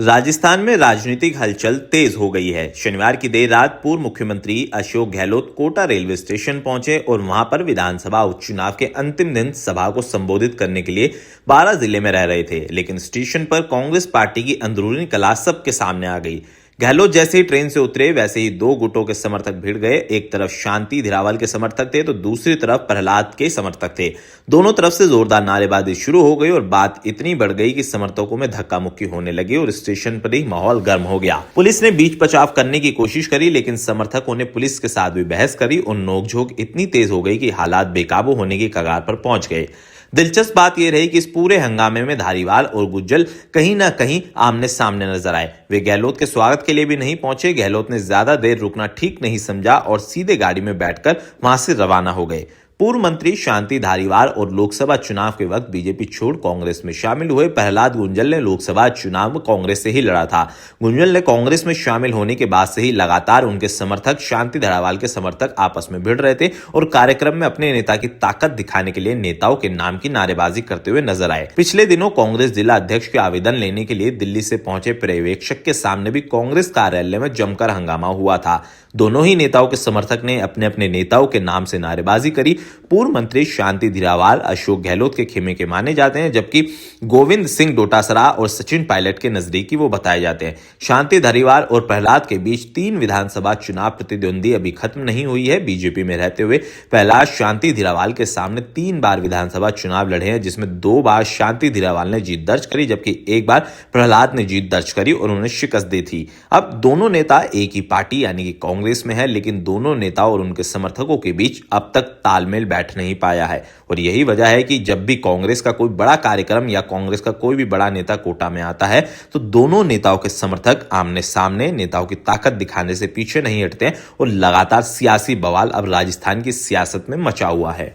राजस्थान में राजनीतिक हलचल तेज हो गई है। शनिवार की देर रात पूर्व मुख्यमंत्री अशोक गहलोत कोटा रेलवे स्टेशन पहुंचे और वहां पर विधानसभा उपचुनाव के अंतिम दिन सभा को संबोधित करने के लिए 12 जिले में रह रहे थे, लेकिन स्टेशन पर कांग्रेस पार्टी की अंदरूनी कलह सबके सामने आ गई। गहलोत जैसे ही ट्रेन से उतरे वैसे ही दो गुटों के समर्थक भिड़ गए। एक तरफ शांति धीरावाल के समर्थक थे तो दूसरी तरफ प्रहलाद के समर्थक थे। दोनों तरफ से जोरदार नारेबाजी शुरू हो गई और बात इतनी बढ़ गई कि समर्थकों में धक्का मुक्की होने लगी और स्टेशन पर ही माहौल गर्म हो गया। पुलिस ने बीच बचाव करने की कोशिश करी, लेकिन समर्थकों ने पुलिस के साथ भी बहस करी और नोकझोंक इतनी तेज हो गई कि हालात बेकाबू होने की कगार पर पहुंच गए। दिलचस्प बात यह रही कि इस पूरे हंगामे में धारीवाल और गुज्जल कहीं ना कहीं आमने सामने नजर आए। वे गहलोत के स्वागत के लिए भी नहीं पहुंचे। गहलोत ने ज्यादा देर रुकना ठीक नहीं समझा और सीधे गाड़ी में बैठकर वहां से रवाना हो गए। पूर्व मंत्री शांति धारीवाल और लोकसभा चुनाव के वक्त बीजेपी छोड़ कांग्रेस में शामिल हुए प्रहलाद गुंजल ने लोकसभा चुनाव में कांग्रेस से ही लड़ा था। गुंजल ने कांग्रेस में शामिल होने के बाद से ही लगातार उनके समर्थक शांति धारीवाल के समर्थक आपस में भिड़ रहे थे और कार्यक्रम में अपने नेता की ताकत दिखाने के लिए नेताओं के नाम की नारेबाजी करते हुए नजर आए। पिछले दिनों कांग्रेस जिला अध्यक्ष के आवेदन लेने के लिए दिल्ली से पहुंचे पर्यवेक्षक के सामने भी कांग्रेस कार्यालय में जमकर हंगामा हुआ था। दोनों ही नेताओं के समर्थक ने अपने अपने नेताओं के नाम से नारेबाजी करी। पूर्व मंत्री शांति धीरावाल अशोक गहलोत के खेमे के माने जाते हैं, जबकि गोविंद सिंह डोटासरा और सचिन पायलट के नजदीकी वो बताए जाते हैं। शांति धारीवाल और प्रहलाद के बीच 3 विधानसभा चुनाव प्रतिद्वंदी अभी खत्म नहीं हुई है। बीजेपी में रहते हुए प्रहलाद शांति धीरावाल के सामने 3 बार विधानसभा चुनाव लड़े हैं, जिसमें 2 बार शांति धीरावाल ने जीत दर्ज करी, जबकि 1 बार प्रहलाद ने जीत दर्ज करी और उन्हें शिकस्त दी थी। अब दोनों नेता एक ही पार्टी यानी कि कांग्रेस में है, लेकिन दोनों नेताओं और उनके समर्थकों के बीच अब तक तालमेल बैठ नहीं पाया है और यही वजह है कि जब भी कांग्रेस का कोई बड़ा कार्यक्रम या कांग्रेस का कोई भी बड़ा नेता कोटा में आता है तो दोनों नेताओं के समर्थक आमने सामने नेताओं की ताकत दिखाने से पीछे नहीं हटते और लगातार सियासी बवाल अब राजस्थान की सियासत में मचा हुआ है।